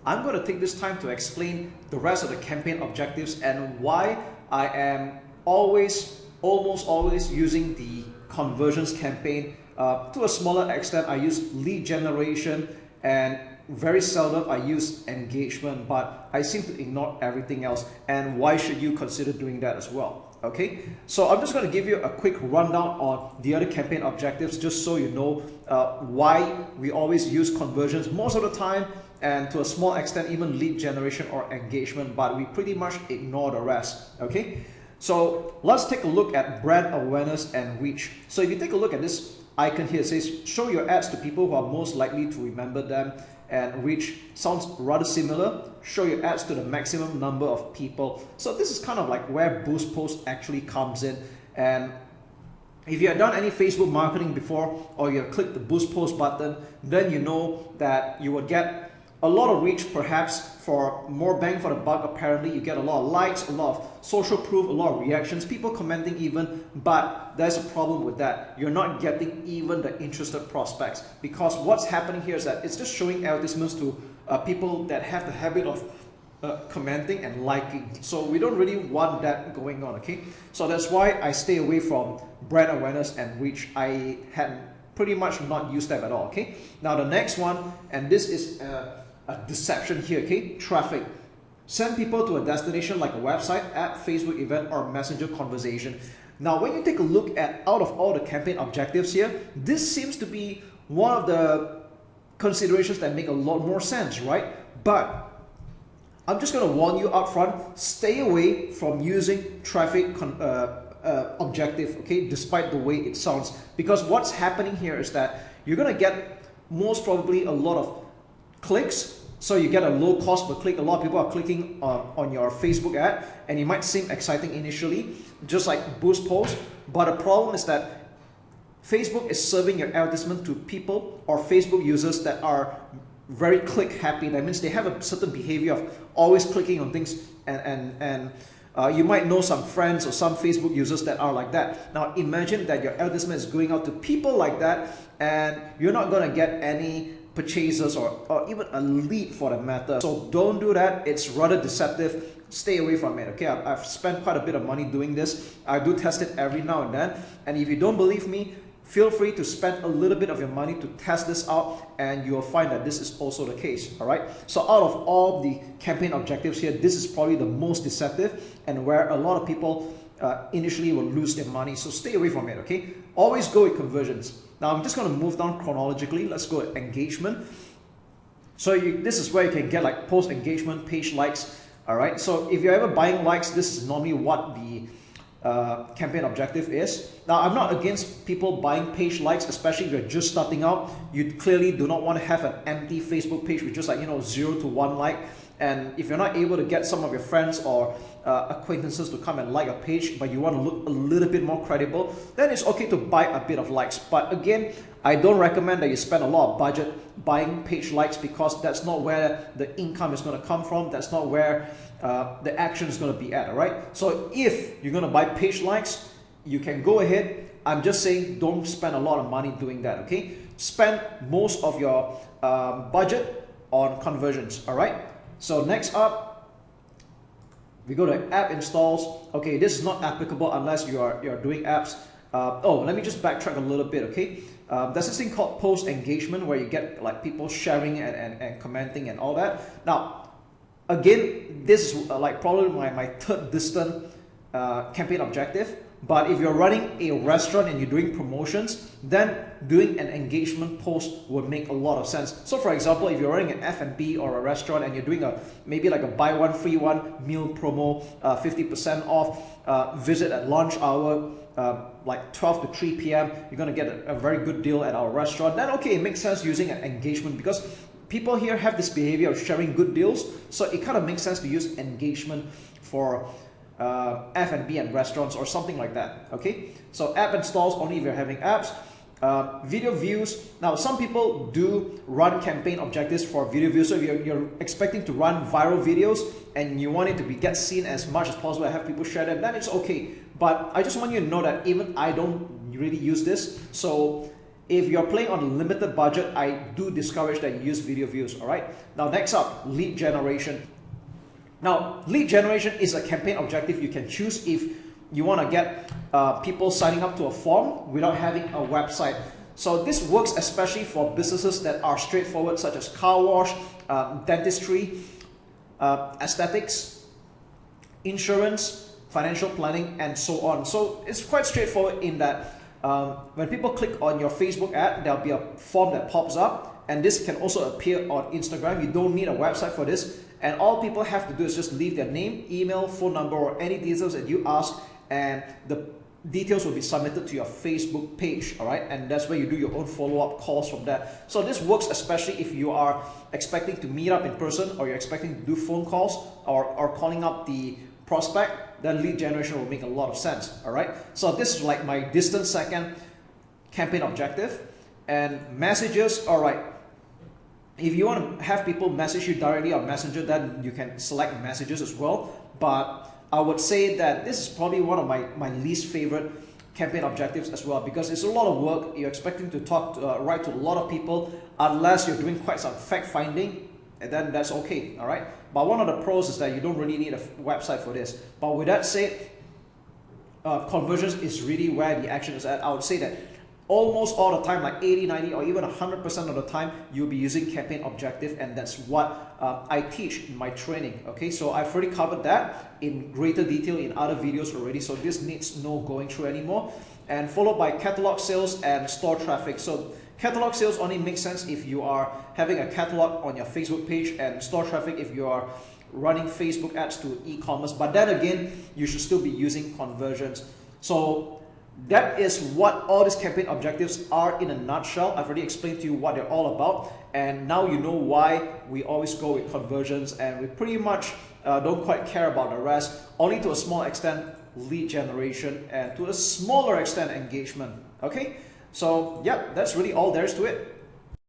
I'm going to take this time to explain the rest of the campaign objectives and why I am almost always using the conversions campaign. To a smaller extent, I use lead generation, and very seldom I use engagement, but I seem to ignore everything else. And why should you consider doing that as well? Okay, so I'm just going to give you a quick rundown on the other campaign objectives, just so you know why we always use conversions most of the time, and to a small extent even lead generation or engagement, but we pretty much ignore the rest. Okay, so let's take a look at brand awareness and reach. So if you take a look at this icon here, it says show your ads to people who are most likely to remember them, and reach sounds rather similar. Show your ads to the maximum number of people. So this is kind of like where Boost Post actually comes in. And if you have done any Facebook marketing before, or you have clicked the Boost Post button, then you know that you will get a lot of reach, perhaps for more bang for the buck. Apparently you get a lot of likes, a lot of social proof, a lot of reactions, people commenting even, but there's a problem with that. You're not getting even the interested prospects, because what's happening here is that it's just showing advertisements to people that have the habit of commenting and liking. So we don't really want that going on. Okay, so that's why I stay away from brand awareness and reach. I had pretty much not used them at all. Okay, now the next one, and this is a deception here. Okay, traffic. Send people to a destination like a website, app, Facebook event, or messenger conversation. Now when you take a look at out of all the campaign objectives here, this seems to be one of the considerations that make a lot more sense, right? But I'm just going to warn you up front, stay away from using traffic objective, okay, despite the way it sounds, because what's happening here is that you're going to get most probably a lot of clicks. So you get a low cost per click. A lot of people are clicking on your Facebook ad, and it might seem exciting initially, just like Boost Post. But the problem is that Facebook is serving your advertisement to people or Facebook users that are very click happy. That means they have a certain behavior of always clicking on things, and you might know some friends or some Facebook users that are like that. Now imagine that your advertisement is going out to people like that, and you're not going to get any purchasers or even a lead for that matter. So don't do that. It's rather deceptive. Stay away from it. Okay, I've spent quite a bit of money doing this. I do test it every now and then, and if you don't believe me, feel free to spend a little bit of your money to test this out, and you'll find that this is also the case. All right, so out of all the campaign objectives here, this is probably the most deceptive, and where a lot of people initially will lose their money. So stay away from it. Okay, always go with conversions. Now I'm just going to move down chronologically. Let's go with engagement. So this is where you can get like post engagement, page likes. All right, so if you're ever buying likes, this is normally what the campaign objective is. Now I'm not against people buying page likes, especially if you're just starting out. You clearly do not want to have an empty Facebook page with just like 0 to 1 like. And if you're not able to get some of your friends or acquaintances to come and like a page, but you want to look a little bit more credible, then it's okay to buy a bit of likes. But again, I don't recommend that you spend a lot of budget buying page likes, because that's not where the income is going to come from. That's not where the action is going to be at. All right, so if you're going to buy page likes, you can go ahead. I'm just saying, don't spend a lot of money doing that. Okay, spend most of your budget on conversions. All right, so next up, we go to app installs. Okay, this is not applicable unless you're doing apps. Oh, let me just backtrack a little bit. Okay, there's this thing called post engagement, where you get like people sharing and commenting and all that. Now again, this is like probably my third distant campaign objective. But if you're running a restaurant and you're doing promotions, then doing an engagement post would make a lot of sense. So for example, if you're running an F&B or a restaurant and you're doing maybe like a buy one free one meal promo, 50% off, visit at lunch hour, like 12 to 3 p.m, you're going to get a very good deal at our restaurant. Then okay, it makes sense using an engagement, because people here have this behavior of sharing good deals. So it kind of makes sense to use engagement for F&B and restaurants or something like that. Okay, so app installs only if you're having apps. Video views. Now some people do run campaign objectives for video views. So if you're expecting to run viral videos and you want it to get seen as much as possible and have people share them, then it's okay. But I just want you to know that even I don't really use this. So if you're playing on a limited budget, I do discourage that you use video views, all right? Now, next up, lead generation. Now, lead generation is a campaign objective you can choose if you want to get people signing up to a form without having a website. So this works especially for businesses that are straightforward, such as car wash, dentistry, aesthetics, insurance, financial planning, and so on. So it's quite straightforward in that when people click on your Facebook ad, there'll be a form that pops up, and this can also appear on Instagram. You don't need a website for this, and all people have to do is just leave their name, email, phone number, or any details that you ask, and the details will be submitted to your Facebook page, all right? And that's where you do your own follow-up calls from there. So this works especially if you are expecting to meet up in person, or you're expecting to do phone calls, or calling up the prospect. Then lead generation will make a lot of sense, all right? So this is like my distant second campaign objective. And messages, all right. If you want to have people message you directly on Messenger, then you can select messages as well. But I would say that this is probably one of my least favorite campaign objectives as well, because it's a lot of work. You're expecting to write to a lot of people, unless you're doing quite some fact finding, and then that's okay, all right? But one of the pros is that you don't really need a website for this. But with that said, conversions is really where the action is at. I would say that almost all the time, like 80, 90, or even 100% of the time, you'll be using campaign objective, and that's what I teach in my training, okay? So I've already covered that in greater detail in other videos already, so this needs no going through anymore. And followed by catalog sales and store traffic. So catalog sales only makes sense if you are having a catalog on your Facebook page, and store traffic if you are running Facebook ads to e-commerce. But then again, you should still be using conversions. So that is what all these campaign objectives are in a nutshell. I've already explained to you what they're all about, and now you know why we always go with conversions, and we pretty much don't quite care about the rest, only to a small extent lead generation, and to a smaller extent engagement, okay? So yeah, that's really all there is to it.